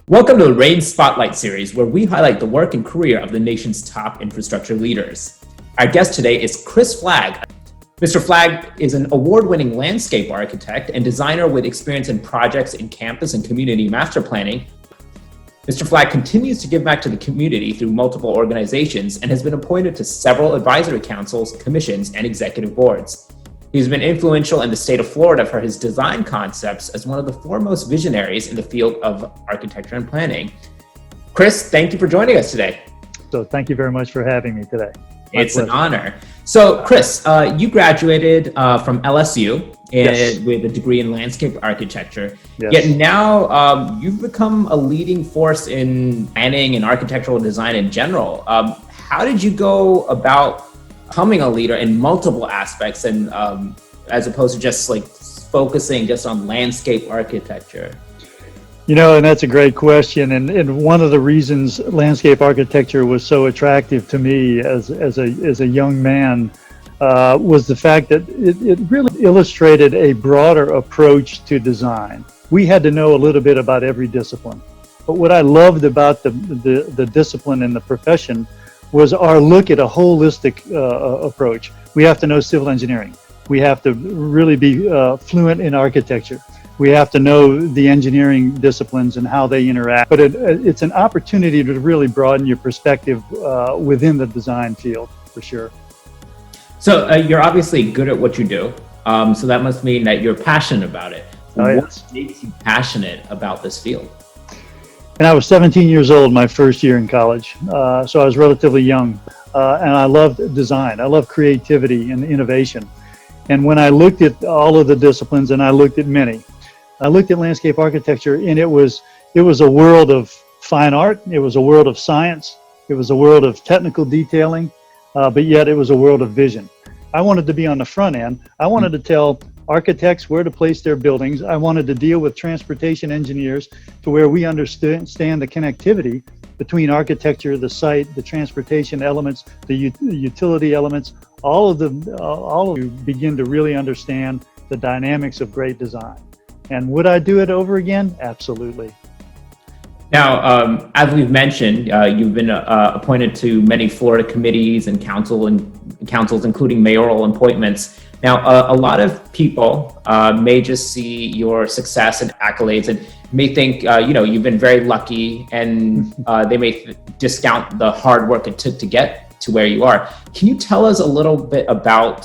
Welcome to the REINS Spotlight Series, where we highlight the work and career of the nation's top infrastructure leaders. Our guest today is Chris Flagg. Mr. Flagg is an award-winning landscape architect and designer with experience in projects in campus and community master planning. Mr. Flagg continues to give back to the community through multiple organizations and has been appointed to several advisory councils, commissions, and executive boards. He's been influential in the state of Florida for his design concepts as one of the foremost visionaries in the field of architecture and planning. Chris, thank you for joining us today. So thank you very much for having me today. It's an honor. So Chris, you graduated from LSU with a degree in landscape architecture. Yes. Yet now you've become a leading force in planning and architectural design in general. How did you go about becoming a leader in multiple aspects and as opposed to just like focusing just on landscape architecture? You know, and that's a great question. And one of the reasons landscape architecture was so attractive to me as a young man was the fact that it really illustrated a broader approach to design. We had to know a little bit about every discipline. But what I loved about the discipline and the profession was our look at a holistic approach. We have to know civil engineering. We have to really be fluent in architecture. We have to know the engineering disciplines and how they interact. But it's an opportunity to really broaden your perspective within the design field, for sure. So you're obviously good at what you do. So that must mean that you're passionate about it. What makes you passionate about this field? And I was 17 years old my first year in college, so I was relatively young, and I loved design. I loved creativity and innovation. And when I looked at all of the disciplines, and I looked at many, I looked at landscape architecture, and it was a world of fine art, it was a world of science, it was a world of technical detailing, but yet it was a world of vision. I wanted to be on the front end. I wanted to tell architects where to place their buildings. I wanted to deal with transportation engineers to where we understand the connectivity between architecture, the site, the transportation elements, the utility elements, all of you begin to really understand the dynamics of great design. And would I do it over again? Absolutely. Now, as we've mentioned, you've been appointed to many Florida committees and councils, including mayoral appointments. Now, a lot of people may just see your success and accolades and may think, you've been very lucky, and they may discount the hard work it took to get to where you are. Can you tell us a little bit about,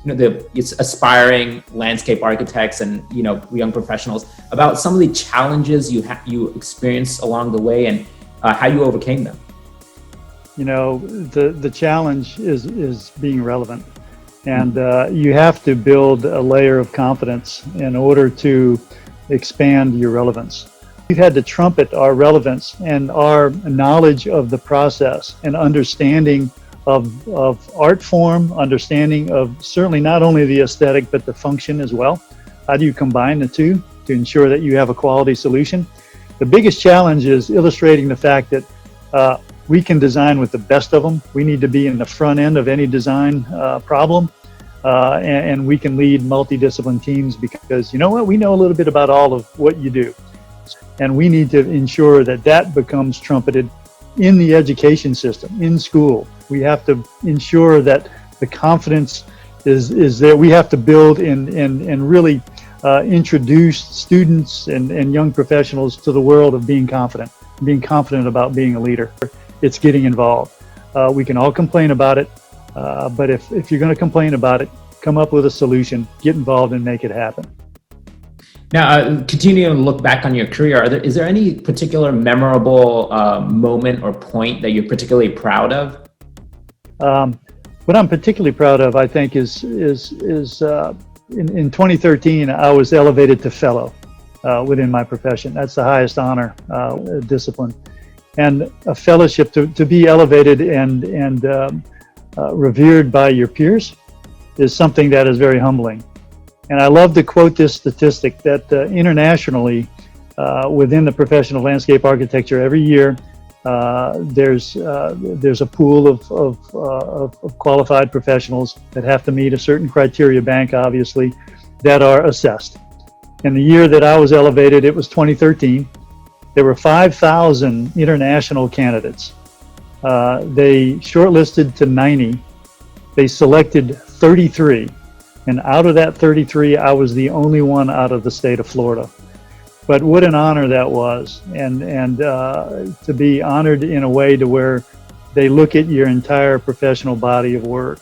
the aspiring landscape architects and, young professionals about some of the challenges you experienced along the way and how you overcame them? The challenge is being relevant. And you have to build a layer of confidence in order to expand your relevance. We've had to trumpet our relevance and our knowledge of the process and understanding of art form, understanding of certainly not only the aesthetic, but the function as well. How do you combine the two to ensure that you have a quality solution? The biggest challenge is illustrating the fact that we can design with the best of them. We need to be in the front end of any design problem. And we can lead multidiscipline teams because, we know a little bit about all of what you do. And we need to ensure that becomes trumpeted in the education system, in school. We have to ensure that the confidence is there. We have to build and really introduce students and young professionals to the world of being confident about being a leader. It's getting involved. We can all complain about it, but if you're going to complain about it, come up with a solution, get involved, and make it happen. Now, continuing to look back on your career, is there any particular memorable moment or point that you're particularly proud of? What I'm particularly proud of, I think, is in 2013, I was elevated to fellow within my profession. That's the highest honor discipline. And a fellowship to be elevated and revered by your peers is something that is very humbling. And I love to quote this statistic that internationally, within the profession of landscape architecture, every year there's a pool of qualified professionals that have to meet a certain criteria bank, obviously, that are assessed. And the year that I was elevated, it was 2013. There were 5,000 international candidates. They shortlisted to 90. They selected 33. And out of that 33, I was the only one out of the state of Florida. But what an honor that was. And to be honored in a way to where they look at your entire professional body of work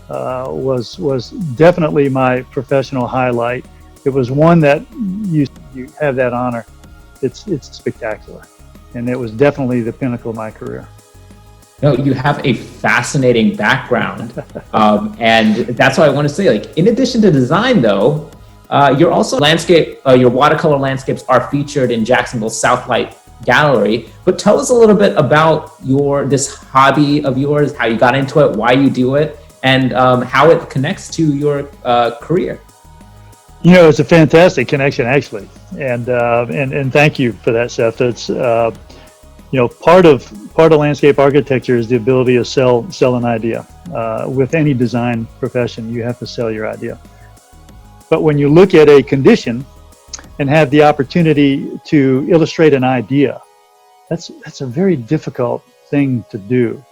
was definitely my professional highlight. It was one that you have that honor. It's spectacular, and it was definitely the pinnacle of my career. No, you have a fascinating background, and that's why I want to say, like, in addition to design, though, you're also your watercolor landscapes are featured in Jacksonville's Southlight Gallery. But tell us a little bit about this hobby of yours, how you got into it, why you do it, and how it connects to your career. You know, it's a fantastic connection, actually, and thank you for that, Seth. It's part of landscape architecture is the ability to sell an idea. With any design profession, you have to sell your idea. But when you look at a condition and have the opportunity to illustrate an idea, that's a very difficult thing to do.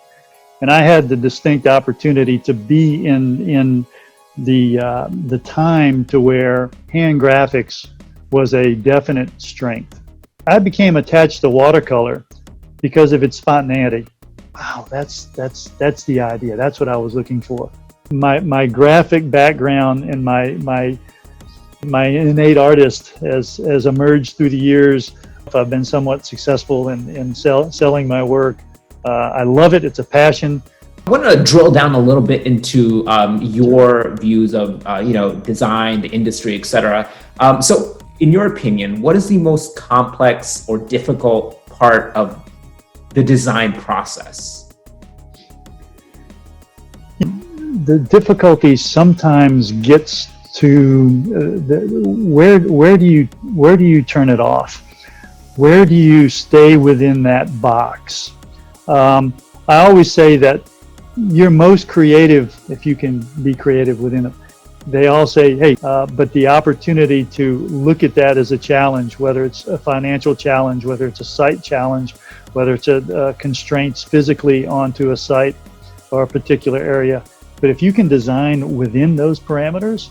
And I had the distinct opportunity to be in the time to where hand graphics was a definite strength. I became attached to watercolor because of its spontaneity. Wow, that's the idea. That's what I was looking for. My graphic background and my innate artist has emerged through the years. I've been somewhat successful in selling my work. I love it. It's a passion. I want to drill down a little bit into your views of design, the industry, etc. So, in your opinion, what is the most complex or difficult part of the design process? The difficulty sometimes gets to where do you turn it off? Where do you stay within that box? I always say that you're most creative if you can be creative within it. They all say, hey, but the opportunity to look at that as a challenge, whether it's a financial challenge, whether it's a site challenge, whether it's a constraints physically onto a site or a particular area. But if you can design within those parameters,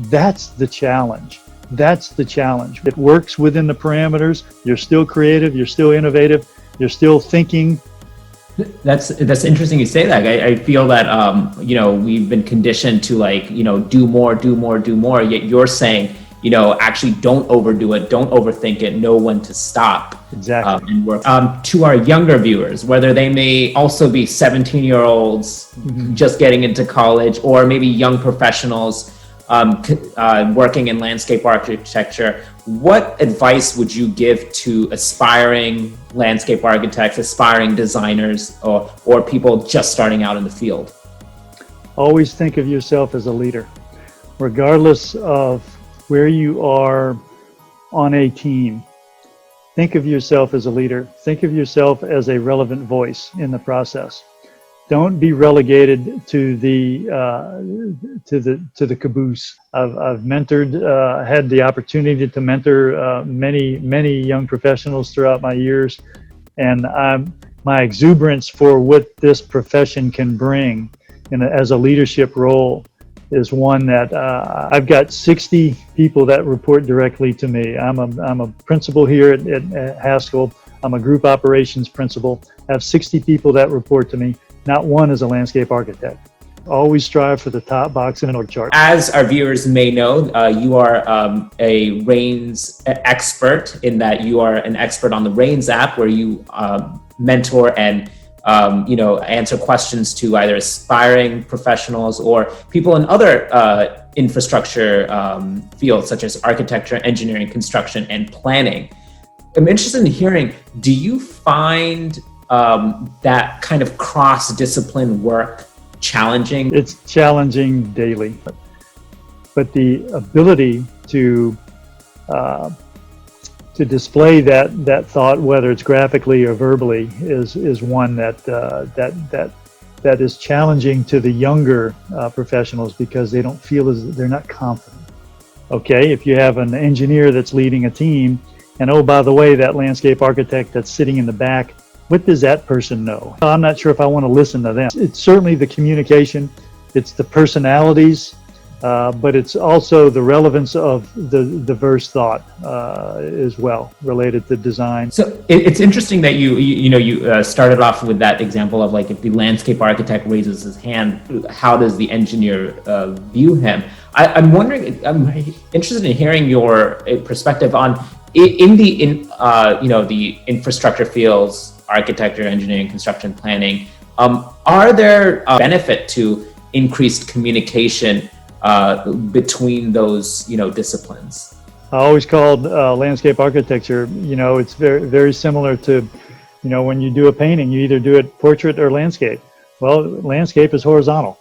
that's the challenge. That's the challenge. It works within the parameters. You're still creative. You're still innovative. You're still thinking. That's interesting you say that. I feel that we've been conditioned to do more. Yet you're saying actually don't overdo it, don't overthink it, know when to stop. Exactly. And work. To our younger viewers, whether they may also be 17-year-olds just getting into college, or maybe young professionals working in landscape architecture, what advice would you give to aspiring landscape architects, aspiring designers, or people just starting out in the field? Always think of yourself as a leader, regardless of where you are on a team. Think of yourself as a leader. Think of yourself as a relevant voice in the process. Don't be relegated to the caboose. I've mentored, had the opportunity to mentor many young professionals throughout my years, and my exuberance for what this profession can bring as a leadership role is one that I've got 60 people that report directly to me. I'm a principal here at Haskell. I'm a group operations principal. I have 60 people that report to me. Not one is a landscape architect. Always strive for the top box in an org chart. As our viewers may know, you are a REINS expert, in that you are an expert on the REINS app, where you mentor and answer questions to either aspiring professionals or people in other infrastructure fields, such as architecture, engineering, construction, and planning. I'm interested in hearing, do you find that kind of cross-discipline work challenging? It's challenging daily, but the ability to display that thought, whether it's graphically or verbally, is one that is challenging to the younger professionals, because they don't feel they're not confident. Okay, if you have an engineer that's leading a team, And oh, by the way, that landscape architect that's sitting in the back, what does that person know? I'm not sure if I want to listen to them. It's certainly the communication, it's the personalities, but it's also the relevance of the diverse thought as well related to design. So it's interesting that you started off with that example of like if the landscape architect raises his hand, how does the engineer view him? I'm wondering, I'm interested in hearing your perspective on the infrastructure fields, architecture, engineering, construction, planning. Are there benefit to increased communication between those disciplines? I always called landscape architecture, it's very, very similar to, when you do a painting, you either do it portrait or landscape. Well, landscape is horizontal.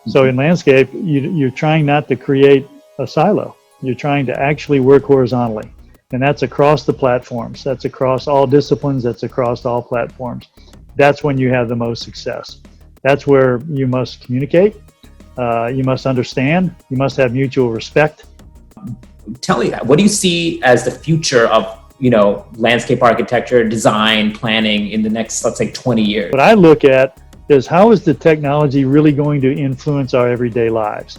So in landscape, you're trying not to create a silo. You're trying to actually work horizontally. And that's across the platforms. That's across all disciplines. That's across all platforms. That's when you have the most success. That's where you must communicate. You must understand. You must have mutual respect. Tell me, what do you see as the future of landscape architecture, design, planning in the next, let's say, 20 years? What I look at is how is the technology really going to influence our everyday lives?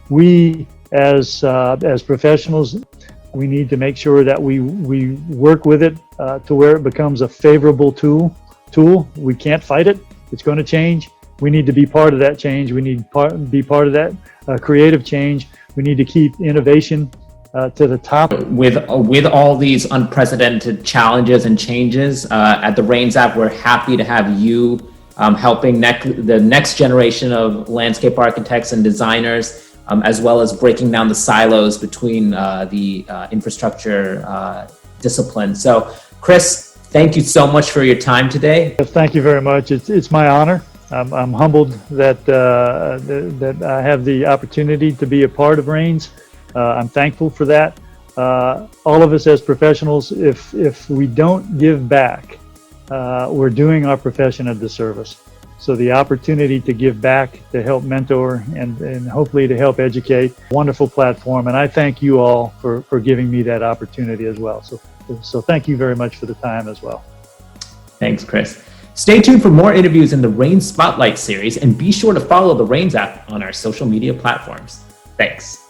We, as professionals, we need to make sure that we work with it to where it becomes a favorable tool. We can't fight it. It's going to change. We need to be part of that change. We need to be part of that creative change. We need to keep innovation to the top. With all these unprecedented challenges and changes at the REINS app, we're happy to have you helping the next generation of landscape architects and designers, as well as breaking down the silos between the infrastructure discipline. So, Chris, thank you so much for your time today. Thank you very much. It's my honor. I'm humbled that I have the opportunity to be a part of REINS. I'm thankful for that. All of us as professionals, if we don't give back, we're doing our profession a disservice. So the opportunity to give back, to help mentor, and hopefully to help educate, wonderful platform. And I thank you all for giving me that opportunity as well. So thank you very much for the time as well. Thanks, Chris. Stay tuned for more interviews in the REINS Spotlight Series, and be sure to follow the REINS app on our social media platforms. Thanks.